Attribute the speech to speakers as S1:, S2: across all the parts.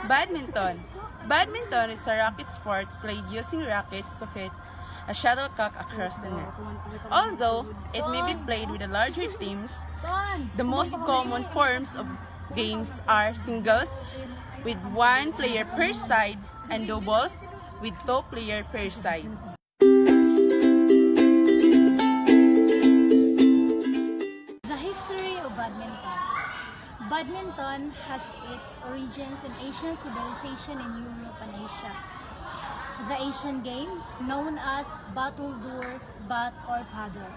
S1: Badminton. Badminton is a racket sport played using rackets to hit a shuttlecock across the net. Although it may be played with the larger teams, the most common forms of games are singles with one player per side and doubles with two players per side.
S2: The history of badminton. Badminton has its origins in Asian civilization in Europe and Asia. The Asian game, known as battledore, bat or paddle.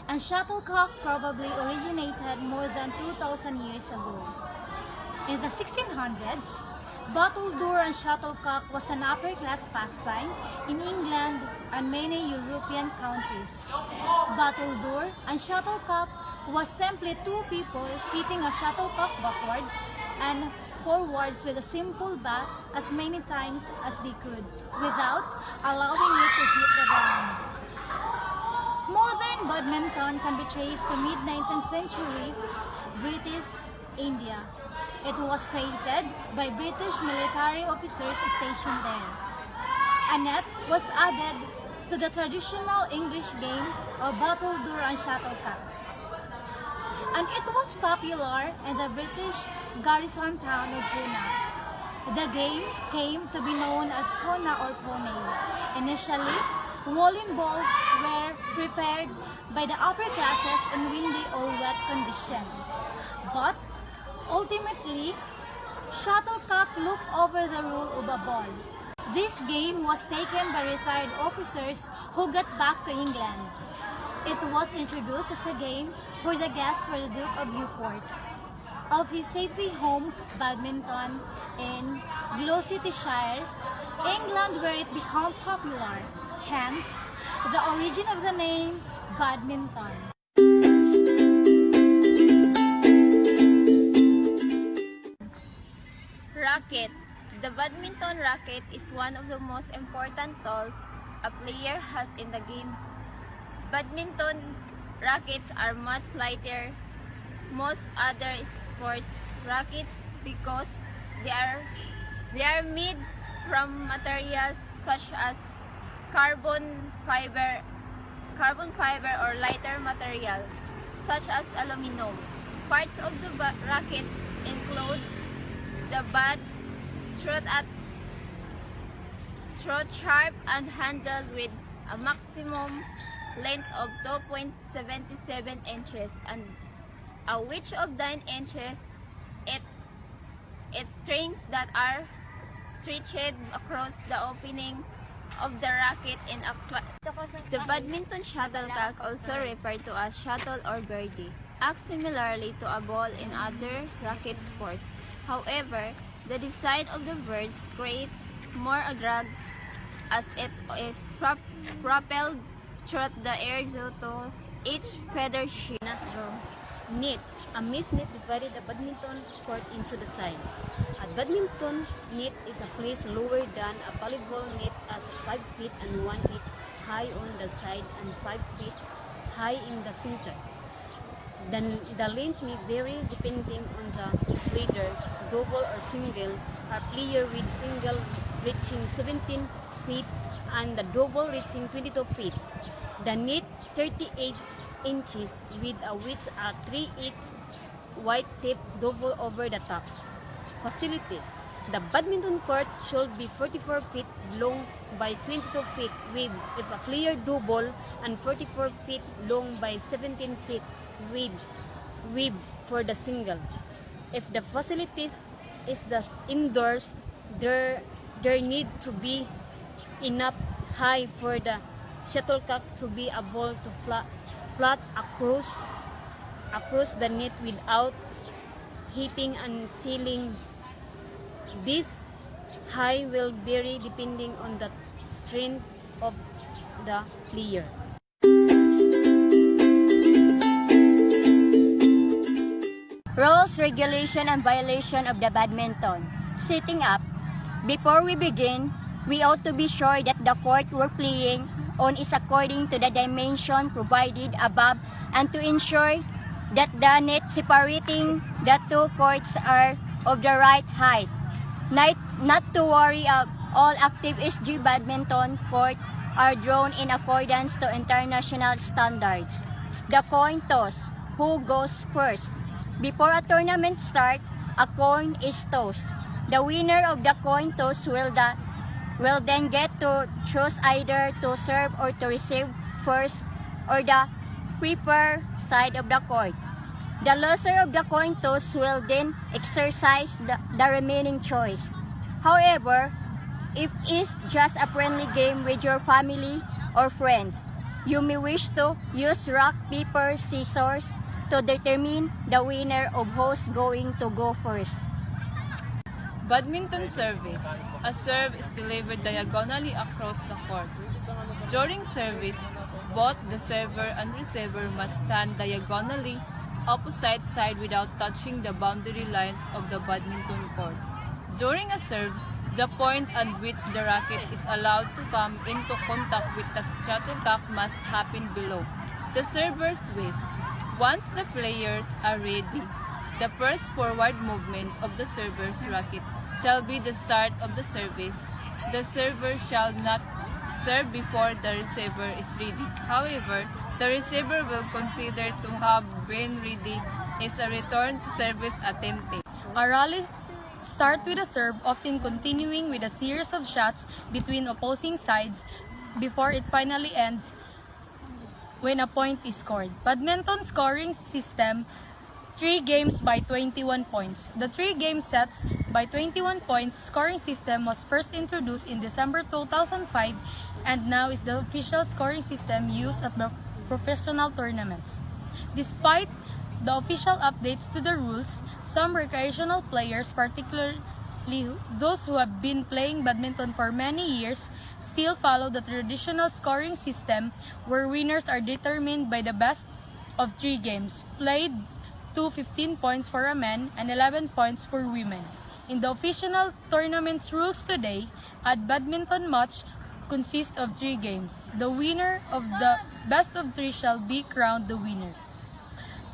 S2: And shuttlecock probably originated more than 2,000 years ago. In the 1600s, battledore and shuttlecock was an upper-class pastime in England and many European countries. Battledore and shuttlecock was simply two people hitting a shuttlecock backwards and forwards with a simple bat as many times as they could, without allowing it to hit the ground. Modern badminton can be traced to mid-19th century British India. It was created by British military officers stationed there. A net was added to the traditional English game of battledore and shuttlecock, and it was popular in the British garrison town of Pune. The game came to be known as Pune or Pune. Initially, woolen balls were prepared by the upper classes in windy or wet conditions. But ultimately, shuttlecock look over the rule of a ball. This game was taken by retired officers who got back to England. It was introduced as a game for the guests for the Duke of Beaufort of his safety home, Badminton, in Gloucestershire, England, where it became popular. Hence, the origin of the name Badminton.
S3: Racket. The badminton racket is one of the most important tools a player has in the game. Badminton rackets are much lighter most other sports rackets because they are made from materials such as carbon fiber or lighter materials such as aluminum. Parts of the racket include the bat, throat sharp and handled with a maximum length of 2.77 inches and a width of 9 inches. It strings that are stretched across the opening of the racket in a The badminton shuttlecock, also referred to as shuttle or birdie, acts similarly to a ball in other racket sports. However, the design of the birds creates more a drag as it is propelled through the air due to each feather shift.
S4: Net. A missed net divided the badminton court into the side. A badminton net is a place lower than a volleyball net as 5 feet and 1 inch high on the side and 5 feet high in the center. The length may vary depending on the player, double or single. A player with single reaching 17 feet and the double reaching 22 feet. The net 38 inches with a width at 3 inches white tape double over the top. Facilities. The badminton court should be 44 feet long by 22 feet width if a player double and 44 feet long by 17 feet width for the single. If the facilities is the indoors, there need to be enough high for the shuttlecock to be able to flat across the net without hitting and sealing. This high will vary depending on the strength of the player.
S5: Rules, regulation, and violation of the badminton. Setting up. Before we begin, we ought to be sure that the court we're playing on is according to the dimension provided above and to ensure that the net separating the two courts are of the right height. Not to worry, all active SG badminton court are drawn in accordance to international standards. The coin toss, who goes first? Before a tournament start, a coin is tossed. The winner of the coin toss will then get to choose either to serve or to receive first or the preferred side of the court. The loser of the coin toss will then exercise the remaining choice. However, if it's just a friendly game with your family or friends, you may wish to use rock, paper, scissors to determine the winner of who's going to go first.
S3: Badminton service. A serve is delivered diagonally across the courts. During service, both the server and receiver must stand diagonally opposite side without touching the boundary lines of the badminton courts. During a serve, the point at which the racket is allowed to come into contact with the shuttlecock must happen below the server's waist. Once the players are ready, the first forward movement of the server's racket shall be the start of the service. The server shall not serve before the receiver is ready. However, the receiver will consider to have been ready is a return to service attempted.
S1: A rally start with a serve, often continuing with a series of shots between opposing sides before it finally ends when a point is scored. Badminton scoring system, 3 games by 21 points. The 3 game sets by 21 points scoring system was first introduced in December 2005 and now is the official scoring system used at the professional tournaments. Despite the official updates to the rules, some recreational players, particularly those who have been playing badminton for many years, still follow the traditional scoring system where winners are determined by the best of 3 games played, 15 points for a man and 11 points for women. In the official tournament's rules today, a badminton match consists of 3 games. The winner of the best of 3 shall be crowned the winner.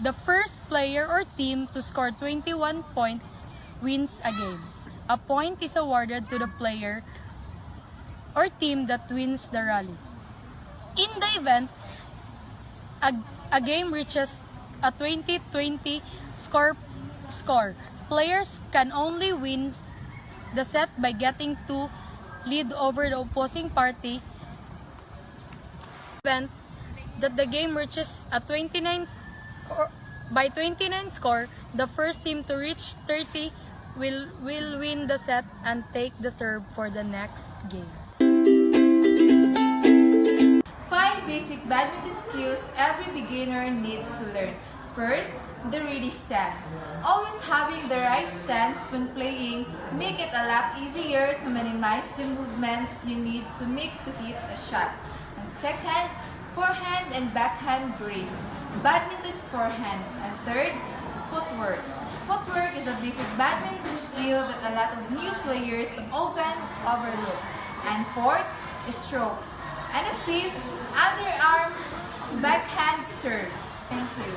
S1: The first player or team to score 21 points wins a game. A point is awarded to the player or team that wins the rally. In the event, a game reaches a 20-20 score, players can only win the set by getting to lead over the opposing party. Event that the game reaches a 29 score, the first team to reach 30 will win the set and take the serve for the next game.
S6: 5 basic badminton skills every beginner needs to learn. First, the ready stance. Always having the right stance when playing make it a lot easier to minimize the movements you need to make to hit a shot. And second, forehand and backhand grip. Badminton forehand. And third, footwork. Footwork is a basic badminton skill that a lot of new players often overlook. And fourth, strokes. And a fifth, underarm backhand serve. Thank you.